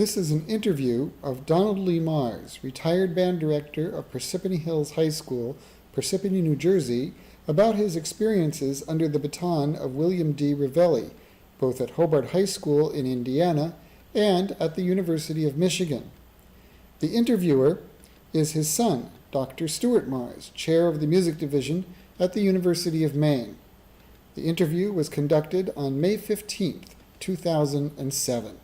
This is an interview of Donald Lee Marrs, retired band director of Parsippany Hills High School, Parsippany, New Jersey, about his experiences under the baton of William D. Revelli, both at Hobart High School in Indiana and at the University of Michigan. The interviewer is his son, Dr. Stuart Marrs, chair of the music division at the University of Maine. The interview was conducted on May 15th, 2007.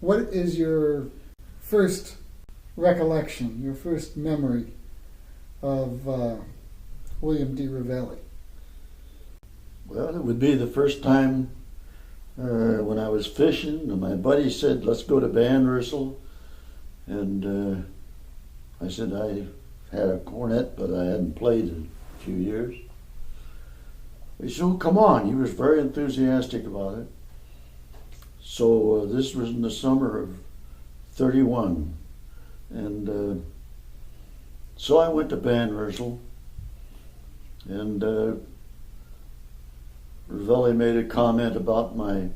What is your first recollection, your first memory of William D. Revelli? Well, it would be the first time when I was fishing, and my buddy said, "Let's go to band rehearsal." And I said I had a cornet, but I hadn't played in a few years. He said, "Oh, come on." He was very enthusiastic about it. So this was in the summer of 31. And so I went to band rehearsal, and Revelli made a comment about my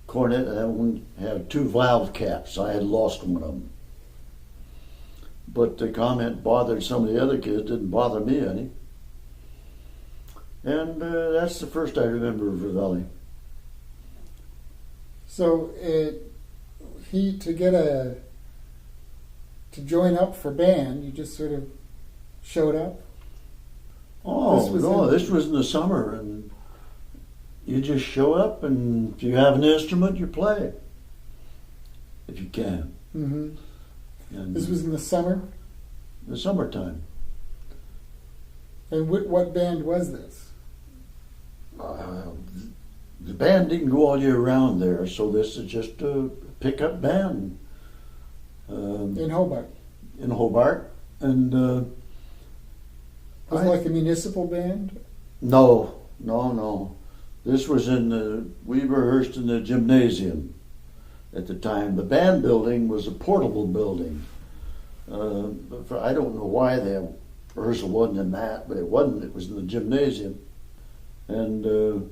cornet. I had two valve caps. I had lost one of them. But the comment bothered some of the other kids, didn't bother me any. And that's the first I remember of Revelli. So to join up for band, you just sort of showed up? This was in the summer, and you just show up, and if you have an instrument, you play it, if you can. Mm-hmm. And this was in the summer? The summertime. And what band was this? The band didn't go all year round there, so this is just a pickup band. In Hobart? In Hobart. And was it like a municipal band? No. This was we rehearsed in the gymnasium at the time. The band building was a portable building. I don't know why the rehearsal wasn't in that, but it wasn't. It was in the gymnasium. And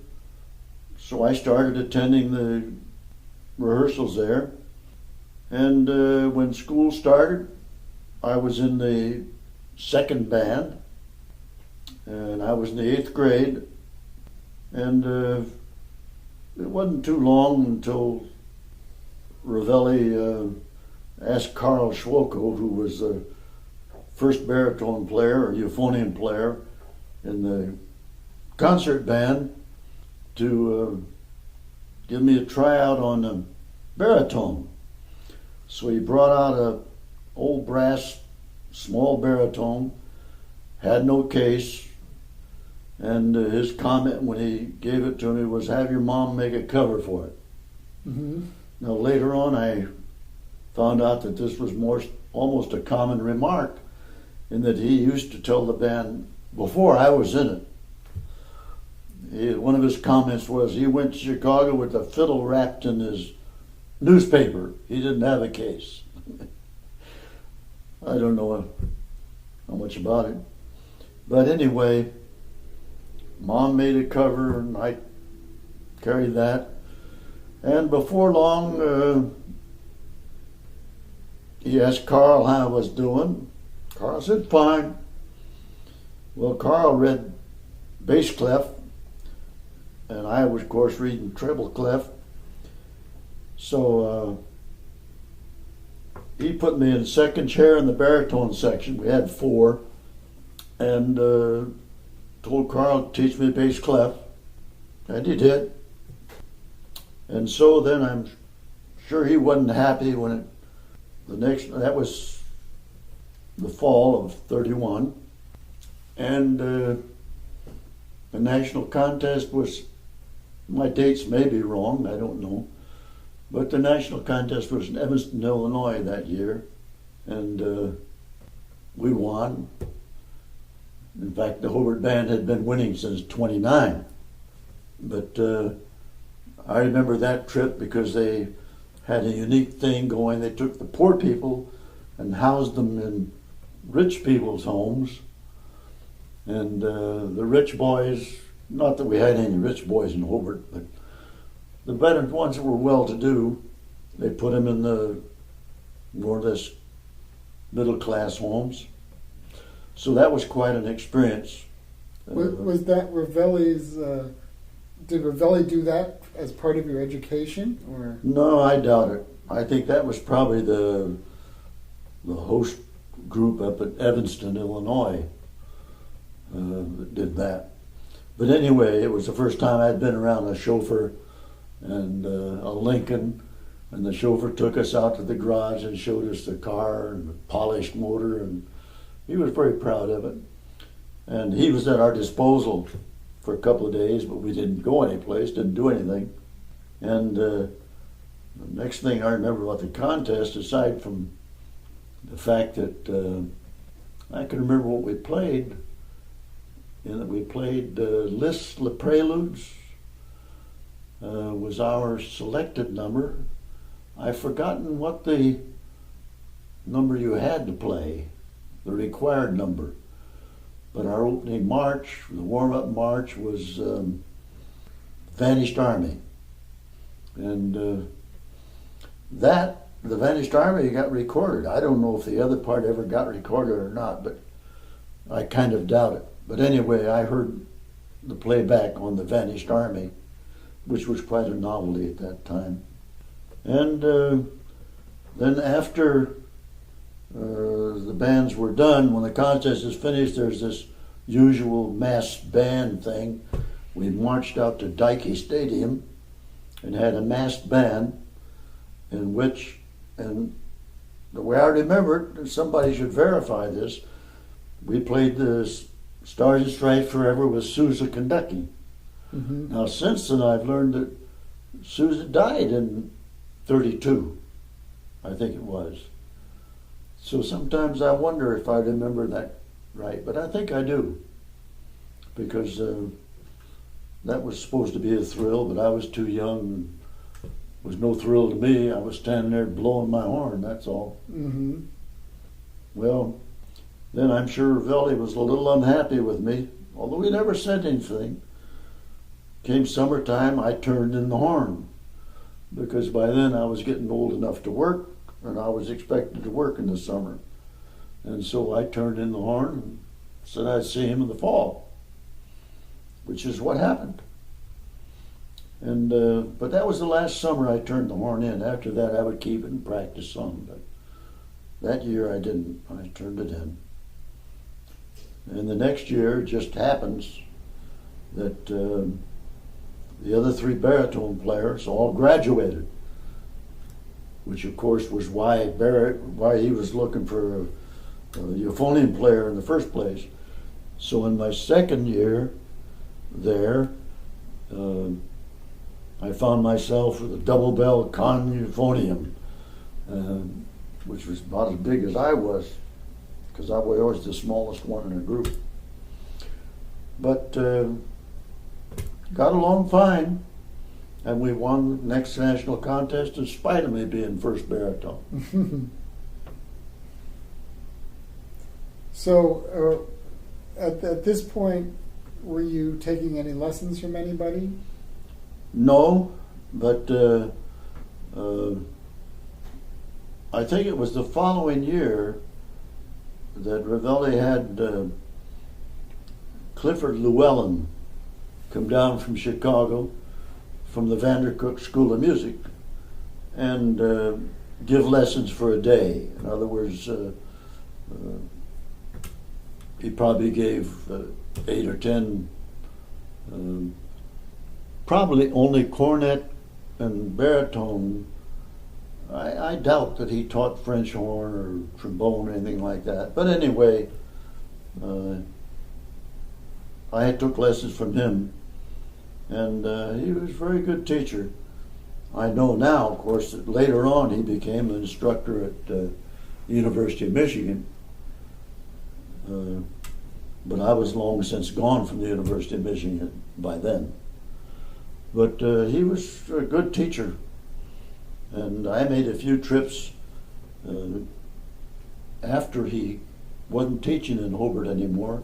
so I started attending the rehearsals there. And when school started, I was in the second band, and I was in the 8th grade. And it wasn't too long until Revelli asked Carl Schwoko, who was the first baritone player or euphonium player in the concert band, to give me a tryout on the baritone. So he brought out a old brass small baritone, had no case, and his comment when he gave it to me was, "Have your mom make a cover for it." Mm-hmm. Now later on I found out that this was almost a common remark, in that he used to tell the band before I was in it. One of his comments was he went to Chicago with a fiddle wrapped in his newspaper. He didn't have a case. I don't know how much about it. But anyway, Mom made a cover and I carried that. And before long, he asked Carl how I was doing. Carl said, "Fine." Well, Carl read bass clef, and I was, of course, reading treble clef. So he put me in second chair in the baritone section. We had 4, and told Carl to teach me bass clef, and he did. And so then I'm sure he wasn't happy when that was the fall of 31, and the national contest was, my dates may be wrong, I don't know, but the national contest was in Evanston, Illinois that year, and we won. In fact, the Hobart Band had been winning since 29. But I remember that trip because they had a unique thing going. They took the poor people and housed them in rich people's homes. And the rich boys, not that we had any rich boys in Hobart, but the better ones that were well-to-do, they put them in the more or less middle-class homes. So that was quite an experience. Was that Revelli's? Did Revelli do that as part of your education, or? No, I doubt it. I think that was probably the host group up at Evanston, Illinois, that did that. But anyway, it was the first time I'd been around a chauffeur and a Lincoln, and the chauffeur took us out to the garage and showed us the car and the polished motor, and he was very proud of it. And he was at our disposal for a couple of days, but we didn't go anyplace, didn't do anything. And the next thing I remember about the contest, aside from the fact that I can remember what we played, and that we played Liszt Le Preludes was our selected number. I've forgotten what the number you had to play, the required number. But our opening march, the warm-up march, was Vanished Army. And the Vanished Army got recorded. I don't know if the other part ever got recorded or not, but I kind of doubt it. But anyway, I heard the playback on the Vanished Army, which was quite a novelty at that time. And then after the bands were done, when the contest is finished, there's this usual massed band thing. We marched out to Dikey Stadium and had a massed band in which, and the way I remember it, somebody should verify this, we played the Stars and Stripes Forever with Sousa conducting. Mm-hmm. Now since then I've learned that Sousa died in 32, I think it was. So sometimes I wonder if I remember that right, but I think I do, because that was supposed to be a thrill, but I was too young. It was no thrill to me. I was standing there blowing my horn, that's all. Mm-hmm. Well, then I'm sure Revelli was a little unhappy with me, although he never said anything. Came summertime, I turned in the horn, because by then I was getting old enough to work, and I was expected to work in the summer. And so I turned in the horn and said I'd see him in the fall, which is what happened. And but that was the last summer I turned the horn in. After that I would keep it and practice some, but that year I didn't. I turned it in. And the next year it just happens that the other three baritone players all graduated, which of course was why he was looking for a euphonium player in the first place. So in my second year there, I found myself with a double bell con euphonium, which was about as big as I was, because I was always the smallest one in the group. But got along fine, and we won the next national contest in spite of me being first baritone. So at this point, were you taking any lessons from anybody? No, but I think it was the following year that Revelli had Clifford Llewellyn come down from Chicago, from the Vandercook School of Music, and give lessons for a day. In other words, he probably gave 8 or 10, probably only cornet and baritone. I doubt that he taught French horn or trombone or anything like that. But anyway, I took lessons from him, and he was a very good teacher. I know now, of course, that later on he became an instructor at the University of Michigan. But I was long since gone from the University of Michigan by then. But he was a good teacher. And I made a few trips after he wasn't teaching in Hobart anymore.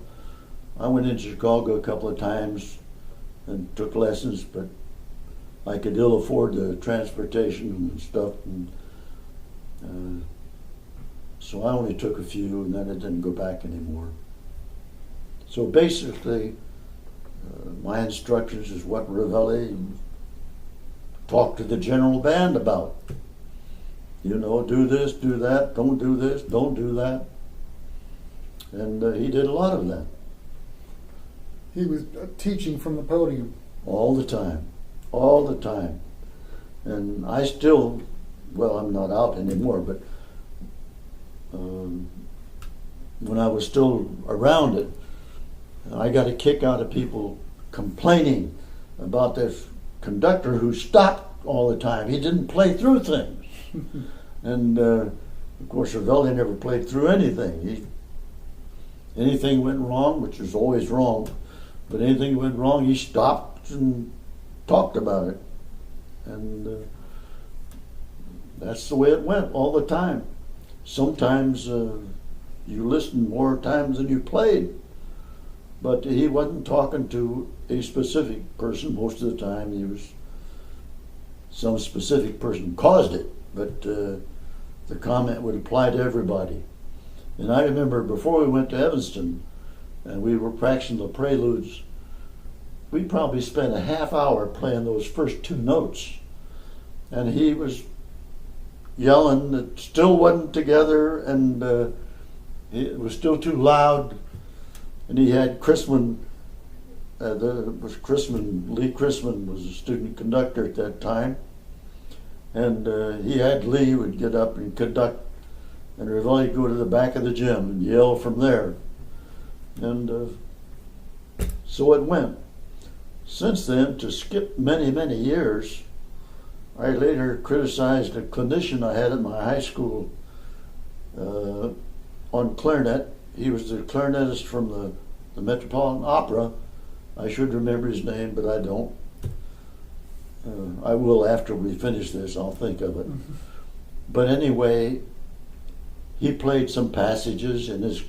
I went into Chicago a couple of times and took lessons, but I could ill afford the transportation and stuff, and so I only took a few, and then I didn't go back anymore. So basically, my instructions is what Revelli talked to the general band about. You know, do this, do that, don't do this, don't do that. And he did a lot of that. He was teaching from the podium. All the time. All the time. And I still, well, I'm not out anymore, but when I was still around it, I got a kick out of people complaining about this conductor who stopped all the time. He didn't play through things. And of course, Revelli never played through anything. Anything went wrong, which was always wrong, but anything went wrong, he stopped and talked about it. And that's the way it went all the time. Sometimes you listened more times than you played, but he wasn't talking to a specific person most of the time. He was, some specific person caused it, but the comment would apply to everybody. And I remember before we went to Evanston and we were practicing the preludes, we probably spent a half hour playing those first two notes. And he was yelling, it still wasn't together, and it was still too loud. And he had Chrisman, Lee Chrisman was a student conductor at that time. And he had Lee would get up and conduct, and Revelli would go to the back of the gym and yell from there. And so it went. Since then, to skip many, many years, I later criticized a clinician I had at my high school on clarinet. He was the clarinetist from the Metropolitan Opera. I should remember his name, but I don't. I will after we finish this, I'll think of it. Mm-hmm. But anyway, he played some passages in this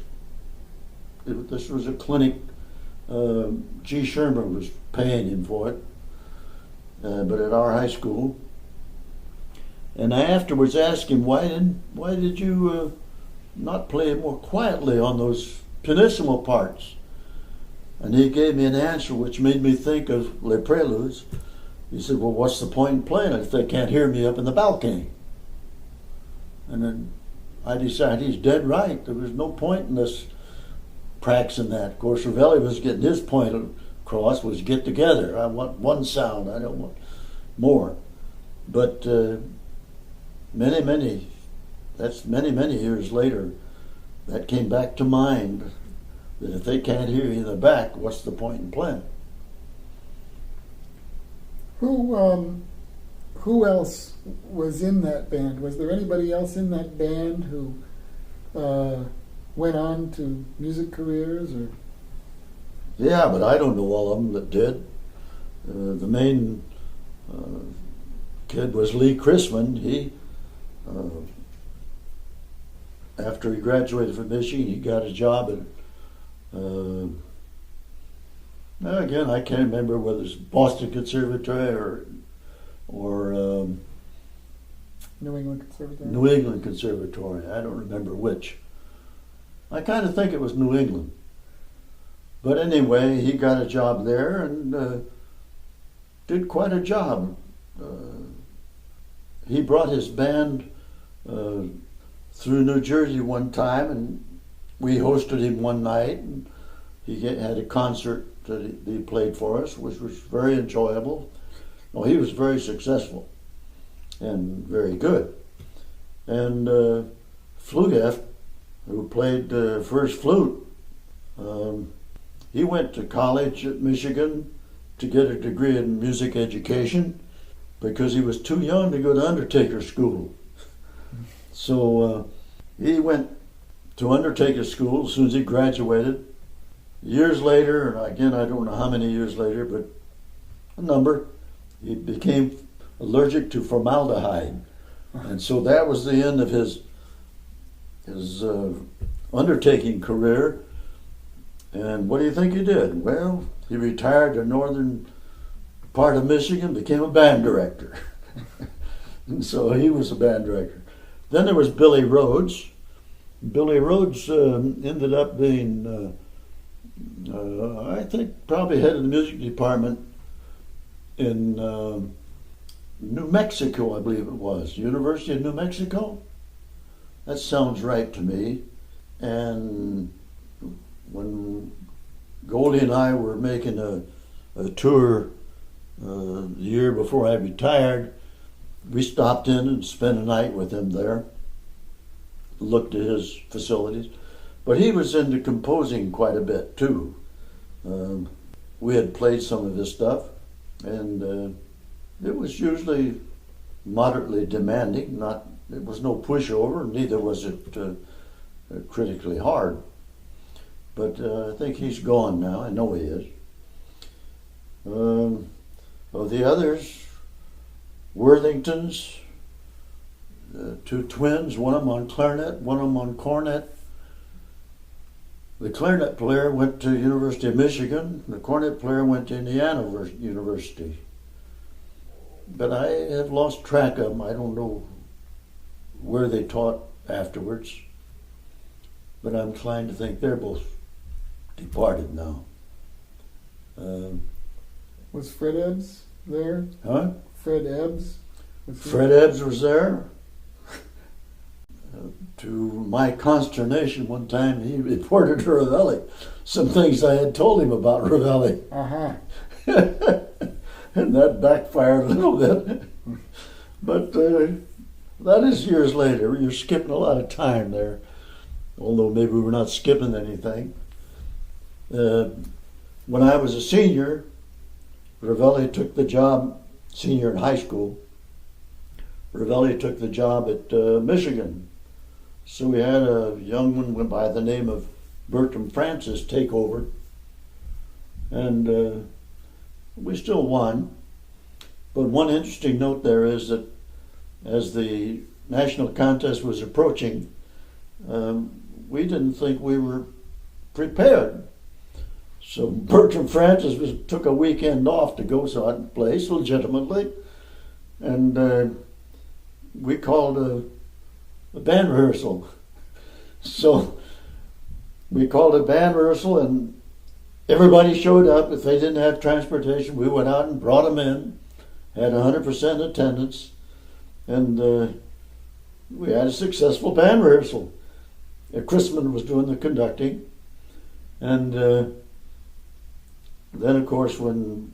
was a clinic. G. Sherman was paying him for it, but at our high school. And I afterwards asked him, why did you not play more quietly on those pianissimo parts? And he gave me an answer which made me think of Les Preludes. He said, well, what's the point in playing it if they can't hear me up in the balcony? And then I decided he's dead right. There was no point in us practicing that. Of course, Revelli was getting his point across, was get together. I want one sound, I don't want more. But many years later, that came back to mind, that if they can't hear you in the back, what's the point in playing? Who else was in that band? Was there anybody else in that band who went on to music careers? Or? Yeah, but I don't know all of them that did. The main kid was Lee Chrisman. He, after he graduated from Michigan, he got a job at, again, I can't remember whether it's Boston Conservatory or New England Conservatory. New England Conservatory. I don't remember which. I kind of think it was New England. But anyway, he got a job there and did quite a job. He brought his band through New Jersey one time, and we hosted him one night. And he had a concert that he played for us, which was very enjoyable. Well, he was very successful and very good. And Flugef, who played first flute, he went to college at Michigan to get a degree in music education because he was too young to go to undertaker school. So he went to undertaker school as soon as he graduated. Years later, and again I don't know how many years later, but a number, he became allergic to formaldehyde. And so that was the end of his undertaking career. And what do you think he did? Well, he retired to northern part of Michigan, became a band director. And so he was a band director. Then there was Billy Rhodes. Billy Rhodes ended up being, I think, probably head of the music department in New Mexico, I believe it was. University of New Mexico? That sounds right to me. And when Goldie and I were making a tour the year before I retired, we stopped in and spent a night with him there, looked at his facilities. But he was into composing quite a bit too. We had played some of his stuff, and it was usually moderately demanding. It was no pushover, neither was it critically hard. But I think he's gone now. I know he is. Of the others, Worthingtons, two twins, one of them on clarinet, one of them on cornet. The clarinet player went to University of Michigan. The cornet player went to Indiana University. But I have lost track of them. I don't know where they taught afterwards. But I'm inclined to think they're both departed now. Was Fred Ebbs there? Huh? Fred Ebbs? Fred Ebbs was there. To my consternation, one time he reported to Revelli some things I had told him about Revelli. And that backfired a little bit. But that is years later. You're skipping a lot of time there, although maybe we're not skipping anything. When I was a senior, Revelli took the job, senior in high school, Revelli took the job at Michigan. So we had a young one by the name of Bertram Francis take over, and we still won. But one interesting note there is that as the national contest was approaching, we didn't think we were prepared. So Bertram Francis took a weekend off to go someplace legitimately, and we called a band rehearsal. So we called a band rehearsal, and everybody showed up. If they didn't have transportation, we went out and brought them in, had 100% attendance, and we had a successful band rehearsal. Chrisman was doing the conducting, and then, of course, when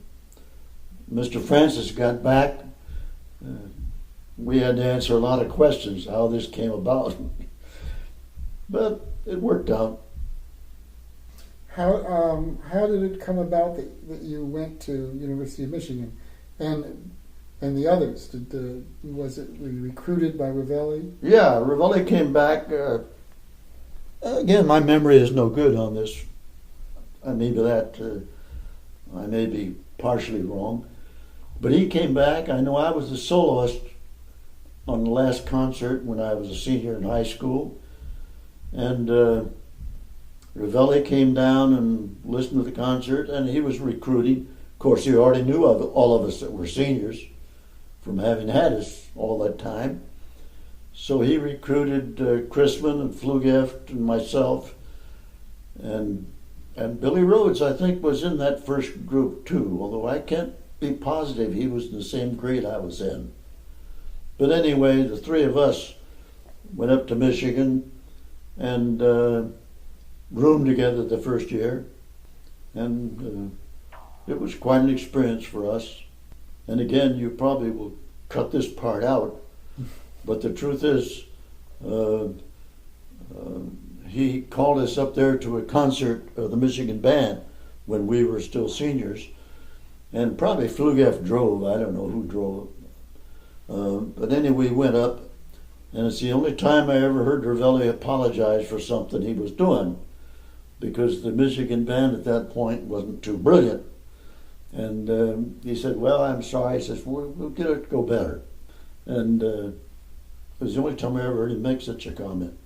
Mr. Francis got back, we had to answer a lot of questions, how this came about. But it worked out. How did it come about that you went to University of Michigan, and the others? Were you recruited by Revelli? Yeah, Revelli came back. Again, my memory is no good on this. I may be partially wrong, but he came back. I know I was the soloist on the last concert when I was a senior in high school, and Revelli came down and listened to the concert, and he was recruiting. Of course, he already knew of all of us that were seniors from having had us all that time. So he recruited Chrisman and Flugeft and myself, and Billy Rhodes, I think, was in that first group too, although I can't be positive he was in the same grade I was in. But anyway, the three of us went up to Michigan and roomed together the first year, and it was quite an experience for us. And again, you probably will cut this part out, but the truth is, he called us up there to a concert of the Michigan band when we were still seniors, and probably Flugef drove. I don't know who drove. But anyway, we went up, and it's the only time I ever heard Revelli apologize for something he was doing, because the Michigan band at that point wasn't too brilliant. And he said, well, I'm sorry. He says, we'll get it to go better. And it was the only time I ever heard him make such a comment.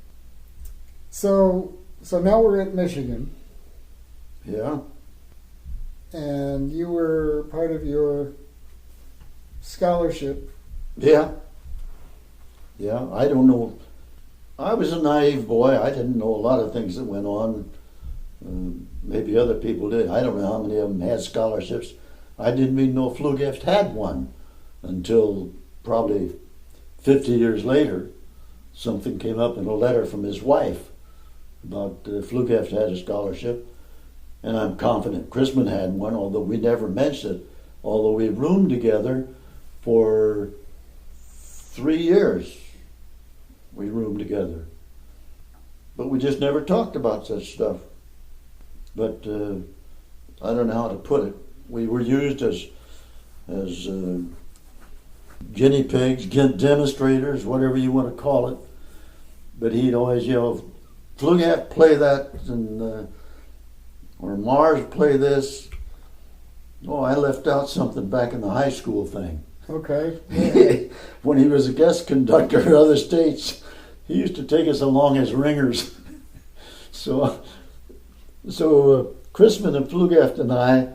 So now we're at Michigan. Yeah. And you were part of your scholarship. Yeah. Yeah, I don't know. I was a naive boy. I didn't know a lot of things that went on. Maybe other people did. I don't know how many of them had scholarships. I didn't even know Flugift had one until probably 50 years later. Something came up in a letter from his wife about Flugift had a scholarship. And I'm confident Chrisman had one, although we never mentioned it. Although we roomed together for 3 years. We roomed together. But we just never talked about such stuff. But I don't know how to put it. We were used as guinea pigs, demonstrators, whatever you want to call it. But he'd always yell, Flugift, play that, and or Marrs, play this. Oh, I left out something back in the high school thing. Okay. Yeah. When he was a guest conductor in other states, he used to take us along as ringers. So Chrisman and Flugift and I,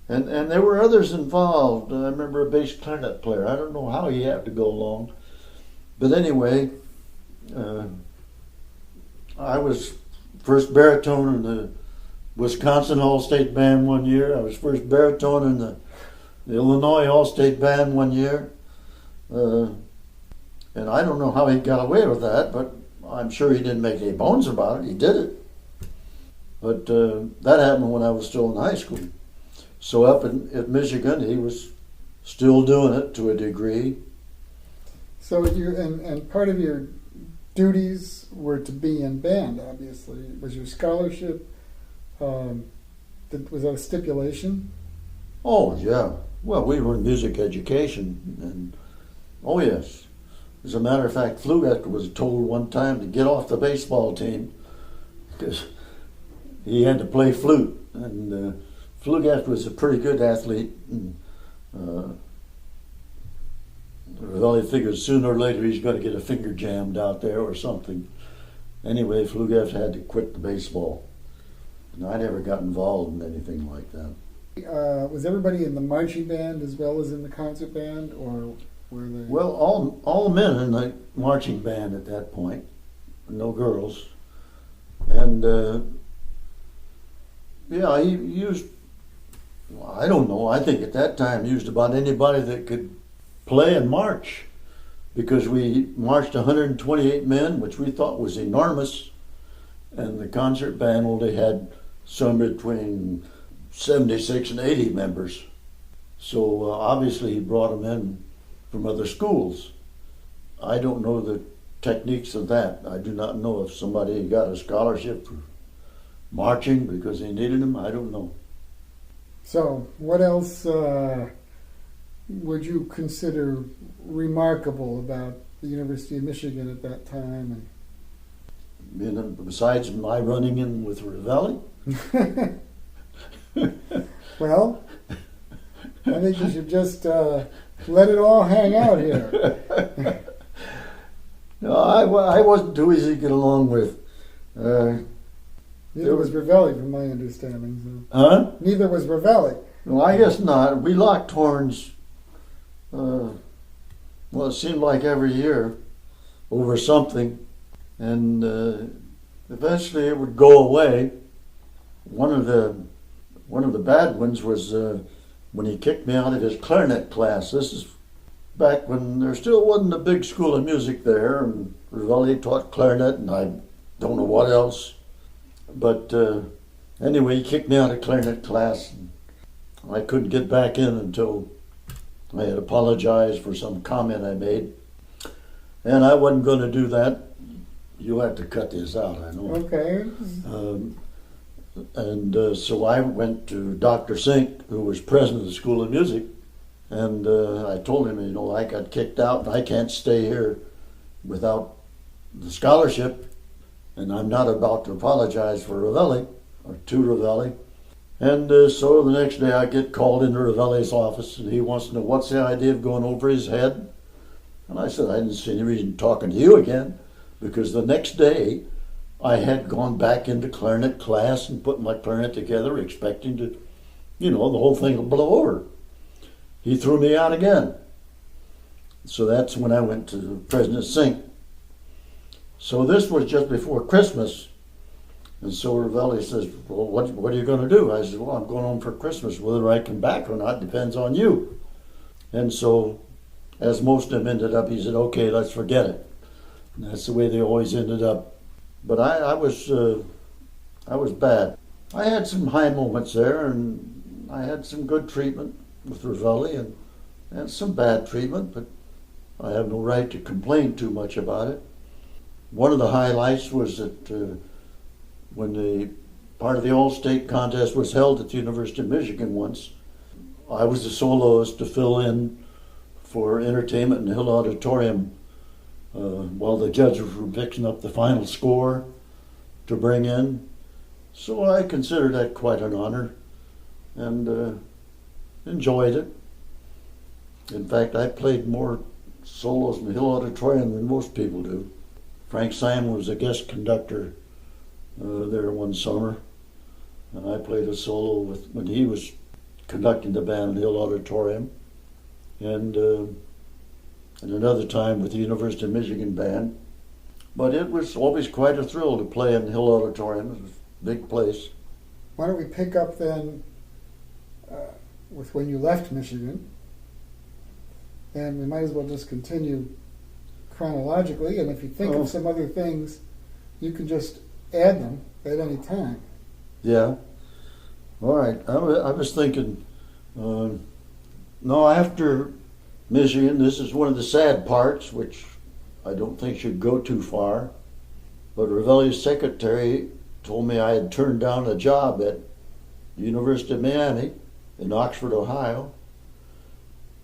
and there were others involved. I remember a bass clarinet player. I don't know how he had to go along. But anyway, I was first baritone in the Wisconsin All-State Band one year. I was first baritone in the Illinois All-State Band one year. And I don't know how he got away with that, but I'm sure he didn't make any bones about it. He did it. But that happened when I was still in high school. So up at Michigan, he was still doing it to a degree. So and part of your duties were to be in band, obviously. Was your scholarship, was that a stipulation? Oh, yeah. Well, we were in music education, and oh, yes. As a matter of fact, Flugift was told one time to get off the baseball team because he had to play flute. And Flugift was a pretty good athlete. And, Relli figured sooner or later he's going to get a finger jammed out there or something. Anyway, Flugift had to quit the baseball. And I never got involved in anything like that. Was everybody in the marching band as well as in the concert band, or were they? Well, all men in the marching band at that point, no girls. And yeah, he used, I don't know, I think at that time used about anybody that could play and march, because we marched 128 men, which we thought was enormous, and the concert band only had somewhere between 76 and 80 members. So obviously he brought them in from other schools. I don't know the techniques of that. I do not know if somebody got a scholarship for marching because they needed them. I don't know. So what else would you consider remarkable about the University of Michigan at that time? Besides my running in with Revelli? Well, I think you should just let it all hang out here. No, I wasn't too easy to get along with. Neither was Revelli, from my understanding. So. Huh? Neither was Revelli. No, I guess not. We locked horns, well, it seemed like every year over something. And eventually it would go away. One of the bad ones was when he kicked me out of his clarinet class. This is back when there still wasn't a big school of music there, and Revelli taught clarinet, and I don't know what else. But anyway, he kicked me out of clarinet class. And I couldn't get back in until I had apologized for some comment I made. And I wasn't going to do that. You'll have to cut this out, I know. Okay. So I went to Dr. Sink, who was president of the School of Music, and I told him, I got kicked out and I can't stay here without the scholarship, and I'm not about to apologize for Revelli, or to Revelli. And so the next day I get called into Revelli's office, and he wants to know what's the idea of going over his head. And I said, I didn't see any reason talking to you again, because the next day I had gone back into clarinet class and put my clarinet together, expecting to, the whole thing will blow over. he threw me out again. So that's when I went to President Sink. So this was just before Christmas. And so Revelli says, well, what are you going to do? I said, well, I'm going home for Christmas. Whether I come back or not depends on you. And so, as most of them ended up, he said, okay, let's forget it. And that's the way they always ended up. But I was bad. I had some high moments there, and I had some good treatment with Revelli and some bad treatment, but I have no right to complain too much about it. One of the highlights was that when the part of the All-State contest was held at the University of Michigan once, I was the soloist to fill in for entertainment in the Hill Auditorium while the judges were fixing up the final score to bring in. So I considered that quite an honor and enjoyed it. In fact, I played more solos in the Hill Auditorium than most people do. Frank Simon was a guest conductor there one summer, and I played a solo when he was conducting the band in the Hill Auditorium, and another time with the University of Michigan band. But it was always quite a thrill to play in the Hill Auditorium. It was a big place. Why don't we pick up then with when you left Michigan, and we might as well just continue chronologically, and if you think of some other things, you can just add them at any time. Yeah. All right. I was thinking, no, after Michigan, this is one of the sad parts, which I don't think should go too far, but Revelli's secretary told me I had turned down a job at the University of Miami in Oxford, Ohio.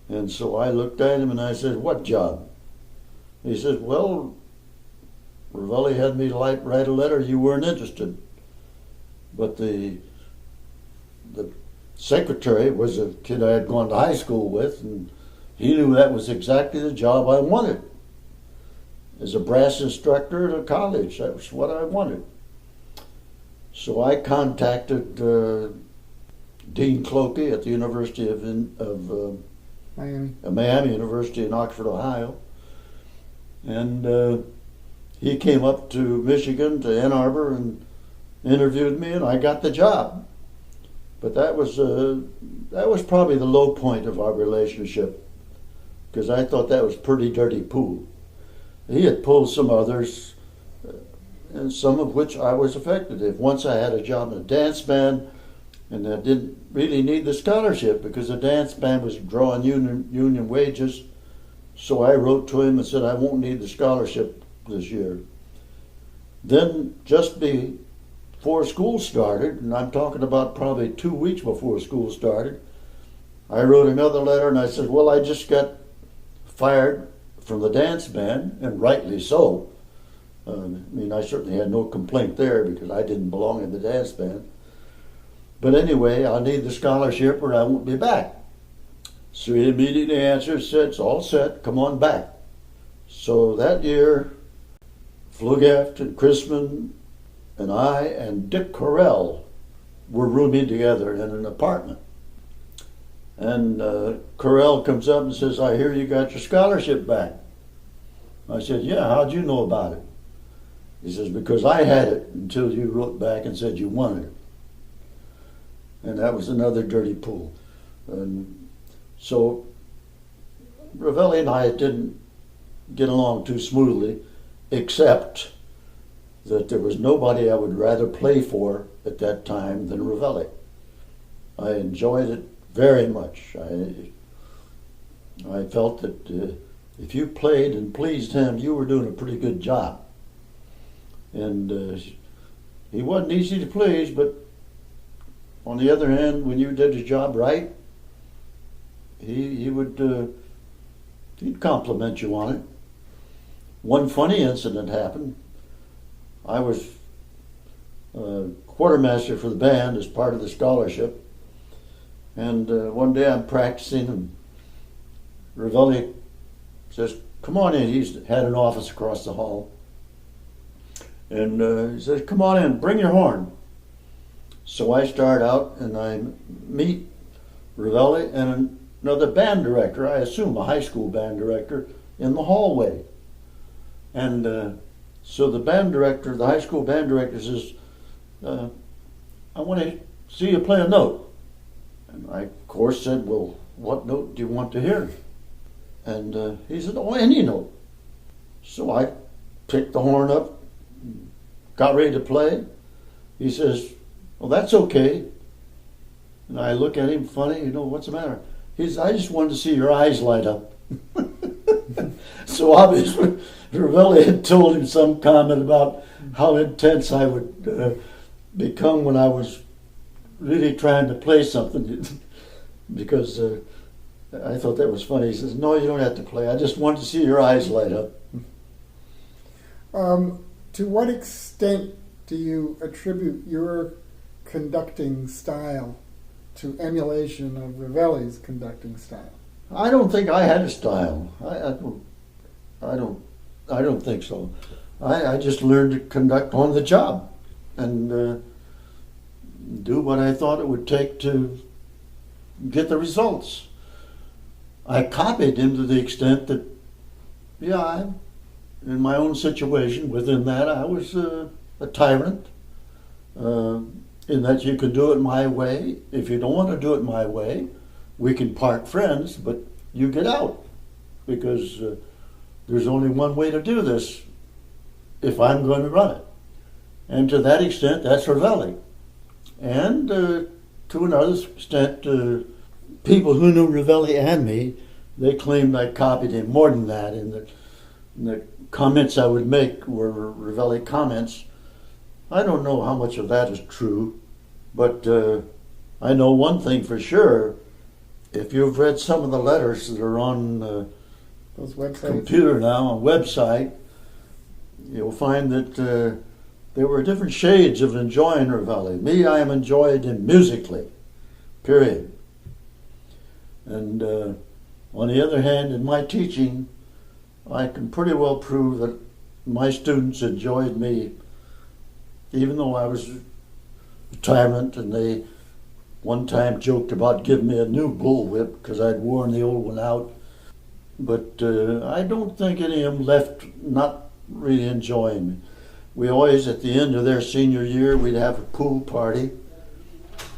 And so I looked at him and I said, what job? He said, well, Revelli had me write a letter, you weren't interested. But the secretary was a kid I had gone to high school with, and he knew that was exactly the job I wanted. As a brass instructor at a college, that was what I wanted. So I contacted Dean Clokey at the University of Miami University in Oxford, Ohio. And he came up to Michigan, to Ann Arbor, and interviewed me, and I got the job. But that was probably the low point of our relationship, because I thought that was pretty dirty pool. He had pulled some others, and some of which I was affected. If once I had a job in a dance band, and I didn't really need the scholarship because the dance band was drawing union wages, so I wrote to him and said I won't need the scholarship this year. Then just before school started, and I'm talking about probably 2 weeks before school started, I wrote another letter and I said, well, I just got fired from the dance band, and rightly so. I certainly had no complaint there because I didn't belong in the dance band. But anyway, I'll need the scholarship or I won't be back. So he immediately answered, said, it's all set, come on back. So that year, Flugeft and Chrisman and I and Dick Correll were rooming together in an apartment. And Correll comes up and says, I hear you got your scholarship back. I said, yeah, how'd you know about it? He says, because I had it until you wrote back and said you wanted it. And that was another dirty pool. And so Revelli and I didn't get along too smoothly, except that there was nobody I would rather play for at that time than Revelli. I enjoyed it very much. I felt that if you played and pleased him, you were doing a pretty good job. And he wasn't easy to please, but on the other hand, when you did your job right, he'd compliment you on it. One funny incident happened. I was quartermaster for the band as part of the scholarship, and one day I'm practicing, and Revelli says, come on in. He's had an office across the hall. And he says, come on in, bring your horn. So I start out and I meet Revelli, and another band director, I assume a high school band director, in the hallway. And so the band director, the high school band director says, I want to see you play a note. And I, of course, said, well, what note do you want to hear? And he said, oh, any note. So I picked the horn up, got ready to play. He says, well, that's okay. And I look at him funny, what's the matter? He says, I just wanted to see your eyes light up. So obviously, Revelli had told him some comment about how intense I would become when I was really trying to play something, because I thought that was funny. He says, no, you don't have to play. I just wanted to see your eyes light up. To what extent do you attribute your conducting style to emulation of Revelli's conducting style? I don't think I had a style. I don't think so. I just learned to conduct on the job and do what I thought it would take to get the results. I copied him to the extent that, in my own situation, within that, I was a tyrant, in that you could do it my way. If you don't want to do it my way, we can part friends, but you get out, because there's only one way to do this if I'm going to run it. And to that extent, that's Revelli. And to another extent, people who knew Revelli and me, they claimed I copied him more than that, in the comments I would make were Revelli comments. I don't know how much of that is true, but I know one thing for sure. If you've read some of the letters that are on Those websites? computer now, on website, you'll find that there were different shades of enjoying Revelli. Me, I am enjoyed him musically, period. And on the other hand, in my teaching, I can pretty well prove that my students enjoyed me, even though I was a tyrant, and they one time joked about giving me a new bullwhip because I'd worn the old one out. But I don't think any of them left not really enjoying me. We always, at the end of their senior year, we'd have a pool party,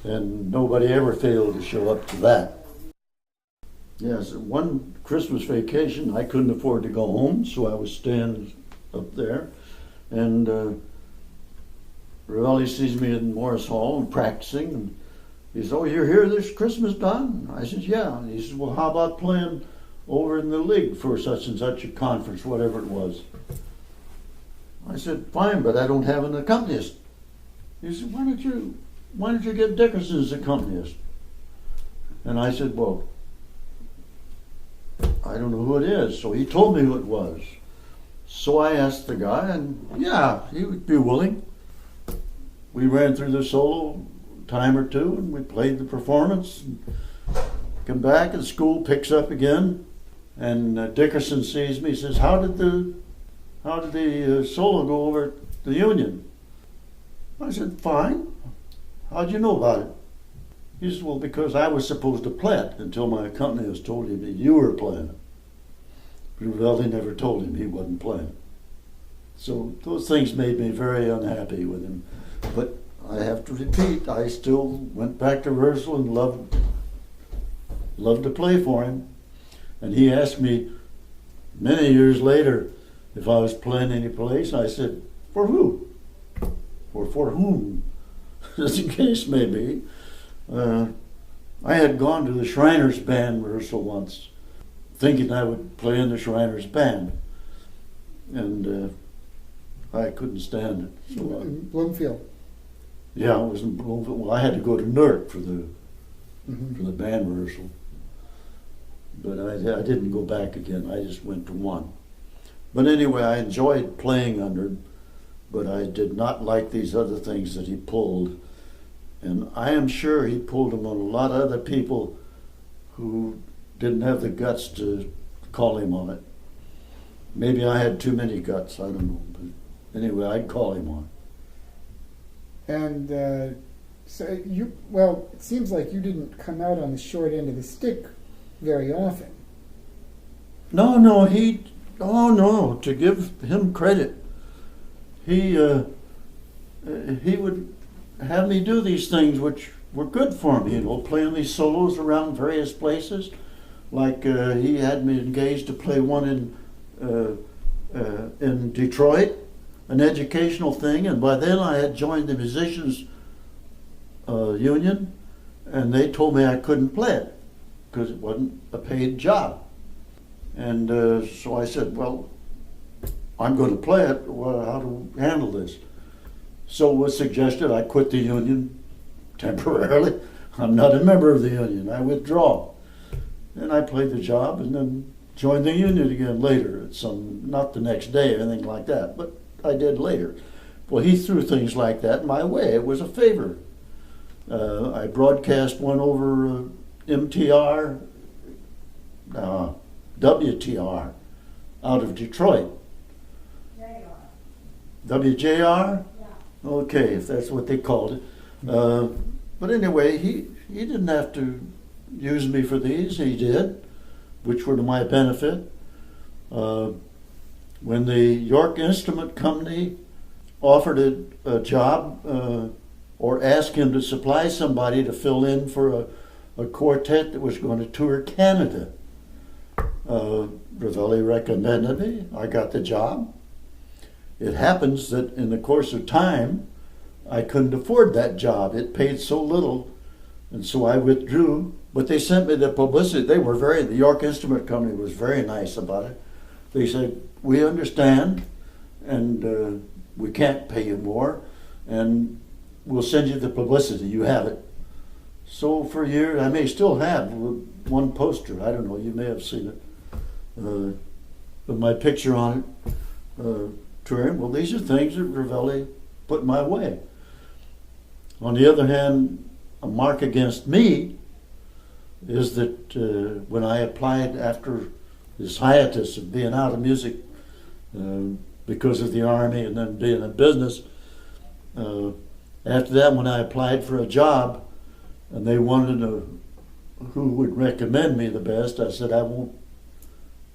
and nobody ever failed to show up to that. Yes, one Christmas vacation, I couldn't afford to go home, so I was staying up there. And Revelli sees me in Morris Hall and practicing. And he says, oh, you're here this Christmas, Don? I said, yeah. And he says, well, how about playing over in the league for such and such a conference, whatever it was? I said, fine, but I don't have an accompanist. He said, why don't you get Dickerson as accompanist? And I said, well, I don't know who it is. So he told me who it was. So I asked the guy, and yeah, he would be willing. We ran through the solo a time or two, and we played the performance. And come back, and school picks up again, and Dickerson sees me. He says, "How did the solo go over at the Union?" I said, "Fine. How'd you know about it?" He said, "Well, because I was supposed to play it until my accompanist told him that you were playing it." Revelli never told him he wasn't playing it. So those things made me very unhappy with him. But I have to repeat, I still went back to rehearsal and loved to play for him. And he asked me many years later if I was playing any place, and I said, "For who? Or for whom?" As the case may be. I had gone to the Shriners Band rehearsal once, thinking I would play in the Shriners Band, and I couldn't stand it. So In Bloomfield. yeah, it was in Bloomfield. Well, I had to go to Newark for the band rehearsal, but I didn't go back again. I just went to one. But anyway, I enjoyed playing under him, but I did not like these other things that he pulled. And I am sure he pulled them on a lot of other people who didn't have the guts to call him on it. Maybe I had too many guts, I don't know. But anyway, I'd call him on it. And so it seems like you didn't come out on the short end of the stick very often. No, to give him credit, he would have me do these things which were good for me, playing these solos around various places. Like he had me engaged to play one in Detroit, an educational thing, and by then I had joined the musicians union, and they told me I couldn't play it because it wasn't a paid job. And so I said, well, I'm going to play it. Well, how to handle this? So it was suggested I quit the union temporarily. I'm not a member of the union. I withdraw. And I played the job and then joined the union again later. Not the next day or anything like that, but I did later. Well, he threw things like that my way. It was a favor. I broadcast one over MTR, WTR, out of Detroit. WJR? Yeah. Okay, if that's what they called it. But anyway, he didn't have to use me for these. He did, which were to my benefit. When the York Instrument Company offered a job or asked him to supply somebody to fill in for a quartet that was going to tour Canada, Revelli recommended me. I got the job. It happens that in the course of time, I couldn't afford that job. It paid so little, and so I withdrew. But they sent me the publicity. The York Instrument Company was very nice about it. They said, we understand, and we can't pay you more, and we'll send you the publicity. You have it. So for years, I may still have one poster. I don't know, you may have seen it. With my picture on it, touring. Well, these are things that Revelli put my way. On the other hand, a mark against me is that when I applied after this hiatus of being out of music because of the Army and then being in business, after that, when I applied for a job and they wanted to know who would recommend me the best, I said, I won't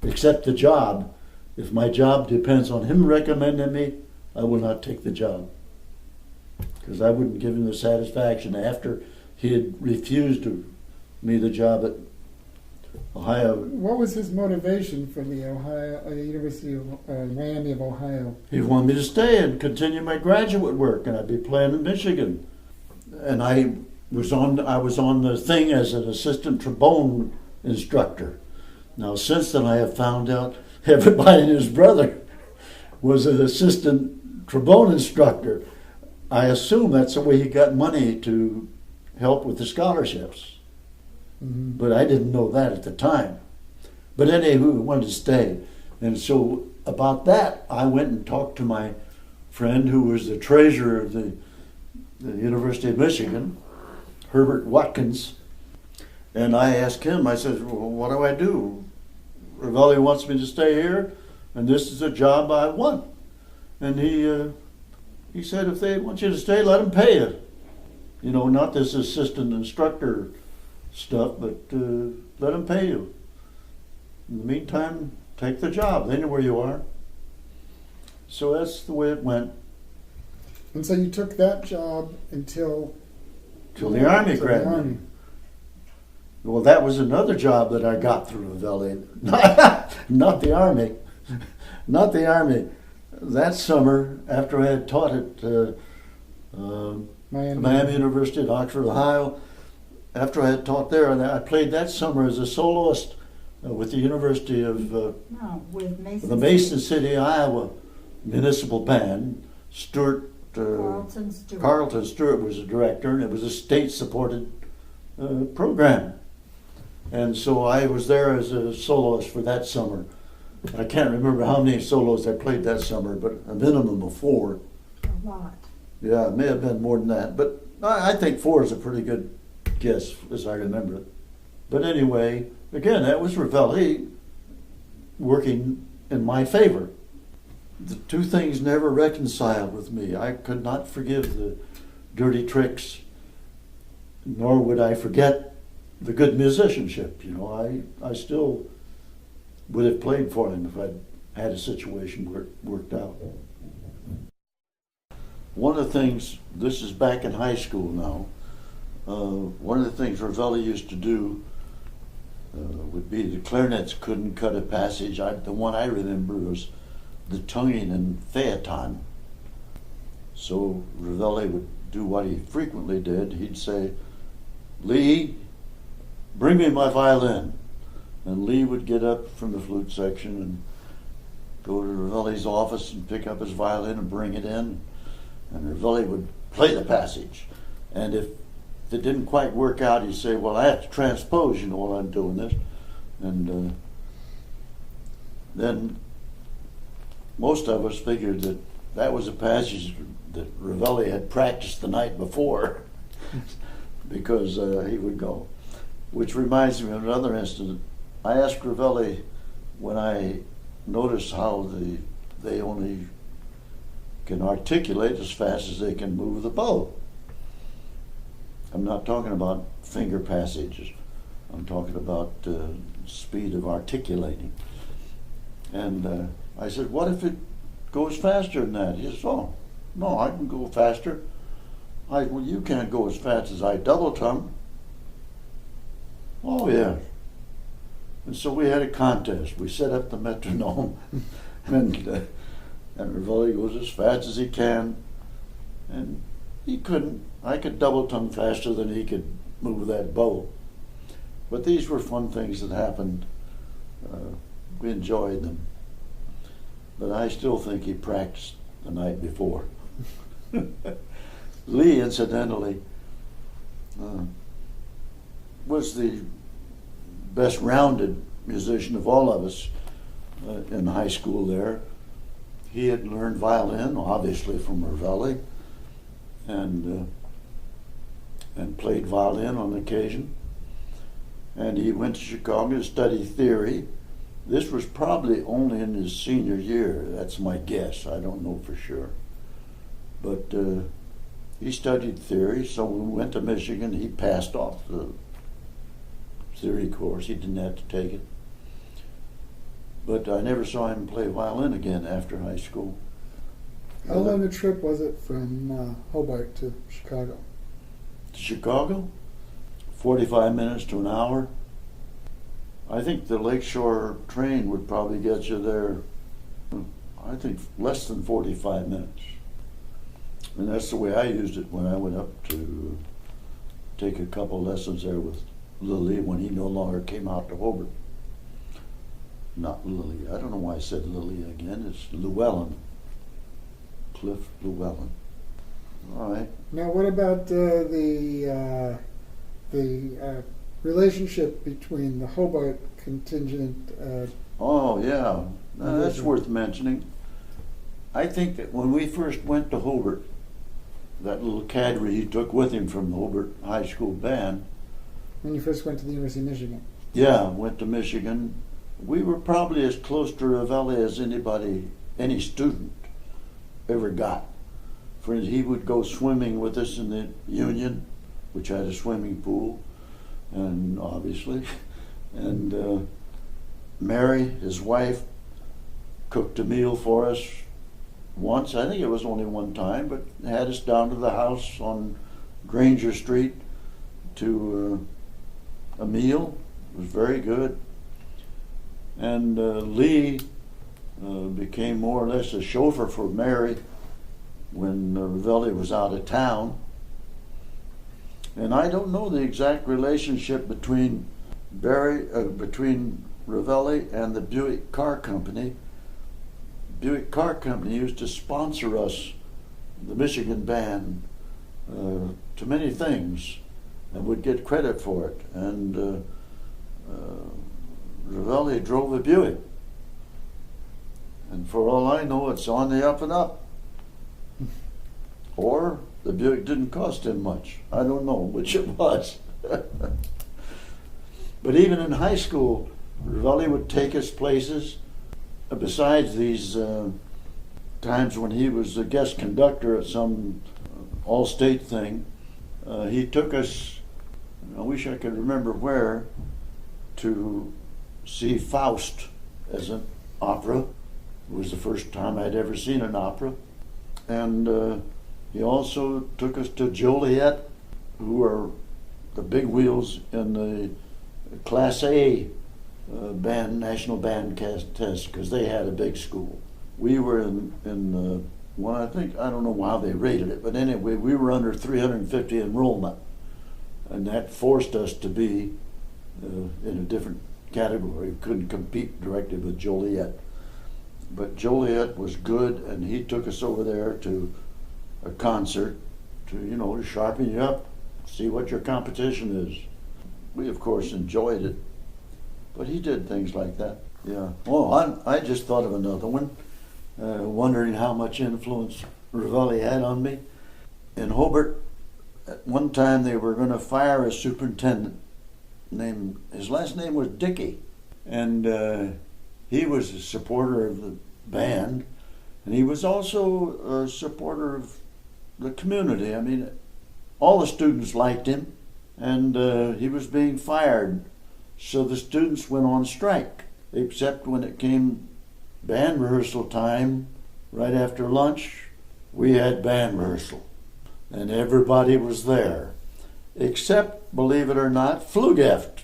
accept the job. If my job depends on him recommending me, I will not take the job. Because I wouldn't give him the satisfaction after he had refused me the job at Ohio. What was his motivation for the University of Miami of Ohio? He wanted me to stay and continue my graduate work, and I'd be playing in Michigan. And I was on the thing as an assistant trombone instructor. Now, since then, I have found out everybody and his brother was an assistant trombone instructor. I assume that's the way he got money to help with the scholarships. Mm-hmm. But I didn't know that at the time. But anyway, we wanted to stay. And so about that, I went and talked to my friend who was the treasurer of the University of Michigan, Herbert Watkins. And I asked him, I said, well, what do I do? Revelli wants me to stay here, and this is a job I want. And he said, if they want you to stay, let them pay you. You know, not this assistant instructor stuff, but let them pay you. In the meantime, take the job. They know where you are. So that's the way it went. And so you took that job until the Army grabbed me. Well, that was another job that I got through Revelli. Not the Army. Not the Army. That summer, after I had taught at Miami University at Oxford, Ohio, after I had taught there, I played that summer as a soloist with the University of the Mason City, Iowa Municipal Band. Carlton Stewart was the director, and it was a state-supported program. And so I was there as a soloist for that summer. I can't remember how many solos I played that summer, but a minimum of 4. A lot. Yeah, it may have been more than that, but I think 4 is a pretty good guess, as I remember it. But anyway, again, that was Revelli working in my favor. The two things never reconciled with me. I could not forgive the dirty tricks, nor would I forget the good musicianship. I still would have played for him if I'd had a situation where it worked out. One of the things, this is back in high school now, one of the things Revelli used to do would be the clarinets couldn't cut a passage. The one I remember was the tonguing and phaeton. So Revelli would do what he frequently did. He'd say, "Lee, bring me my violin." And Lee would get up from the flute section and go to Revelli's office and pick up his violin and bring it in. And Revelli would play the passage. And if it didn't quite work out, he'd say, "Well, I have to transpose, while I'm doing this." And then most of us figured that that was a passage that Revelli had practiced the night before because he would go. Which reminds me of another incident. I asked Revelli when I noticed how they only can articulate as fast as they can move the bow. I'm not talking about finger passages. I'm talking about speed of articulating. And I said, "What if it goes faster than that?" He says, "Oh, no, I can go faster." I said, "Well, you can't go as fast as I double tongue." "Oh, yeah." And so we had a contest. We set up the metronome, and Revelli goes as fast as he can, and he couldn't. I could double tongue faster than he could move that bow. But these were fun things that happened. We enjoyed them. But I still think he practiced the night before. Lee, incidentally, was the best rounded musician of all of us in high school there. He had learned violin, obviously from Revelli, and played violin on occasion. And he went to Chicago to study theory. This was probably only in his senior year. That's my guess. I don't know for sure. But he studied theory, so when we went to Michigan, he passed off the theory course. He didn't have to take it. But I never saw him play violin again after high school. How long a trip was it from Hobart to Chicago? To Chicago? 45 minutes to an hour. I think the Lakeshore train would probably get you there, I think, less than 45 minutes. And that's the way I used it when I went up to take a couple lessons there with Lily when he no longer came out to Hobart. Not Lily. I don't know why I said Lily again. It's Llewellyn. Cliff Llewellyn. All right. Now, what about the relationship between the Hobart contingent? Oh, yeah. That's worth mentioning. I think that when we first went to Hobart, that little cadre he took with him from the Hobart High School band. When you first went to the University of Michigan? Yeah, went to Michigan. We were probably as close to Revelli as any student ever got. For instance, he would go swimming with us in the Union, which had a swimming pool, and obviously, and Mary, his wife, cooked a meal for us once. I think it was only one time, but had us down to the house on Granger Street to a meal. It was very good. And Lee became more or less a chauffeur for Mary when Revelli was out of town. And I don't know the exact relationship between between Revelli and the Buick Car Company. Buick Car Company used to sponsor us, the Michigan band, to many things, and would get credit for it. And Revelli drove a Buick. And for all I know, it's on the up and up. Or the Buick didn't cost him much. I don't know which it was. But even in high school, Revelli would take us places. Besides these times when he was a guest conductor at some all-state thing, he took us I wish I could remember where, to see Faust as an opera. It was the first time I'd ever seen an opera. And he also took us to Joliet, who are the big wheels in the Class A band, national band test, because they had a big school. We were in well, I don't know how they rated it, but anyway, we were under 350 enrollment, and that forced us to be in a different category. We couldn't compete directly with Joliet. But Joliet was good, and he took us over there to a concert to sharpen you up, see what your competition is. We, of course, enjoyed it, but he did things like that. Yeah. Oh, I just thought of another one, wondering how much influence Revelli had on me. In Hobart, at one time they were going to fire a superintendent his last name was Dickey, and he was a supporter of the band, and he was also a supporter of the community. I mean, all the students liked him, and he was being fired. So the students went on strike, except when it came band rehearsal time, right after lunch, we had band rehearsal, and everybody was there, except, believe it or not, Flugeft.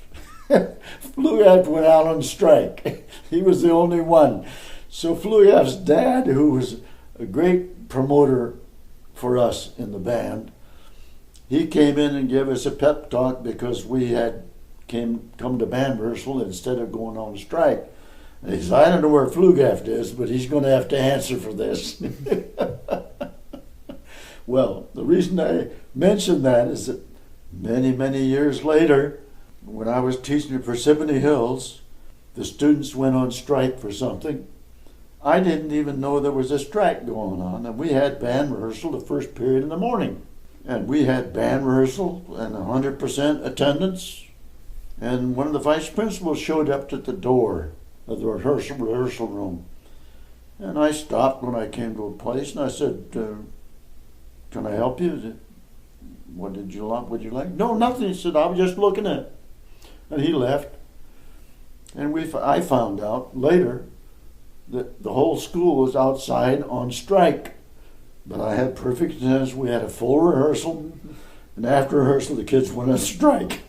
Flugeft went out on strike. He was the only one. So Flugeft's dad, who was a great promoter for us in the band, he came in and gave us a pep talk because we had come to band rehearsal instead of going on strike. And he said, I don't know where Flugeft is, but he's going to have to answer for this. Well, the reason I mention that is that many, many years later, when I was teaching at Parsippany Hills, the students went on strike for something. I didn't even know there was a strike going on, and we had band rehearsal the first period in the morning. And we had band rehearsal and 100% attendance, and one of the vice principals showed up at the door of the rehearsal room. And I stopped when I came to a place, and I said, can I help you? What would you like? No, nothing. He said, I was just looking at it. And he left. And I found out later that the whole school was outside on strike. But I had perfect attendance. We had a full rehearsal. And after rehearsal, the kids went on strike.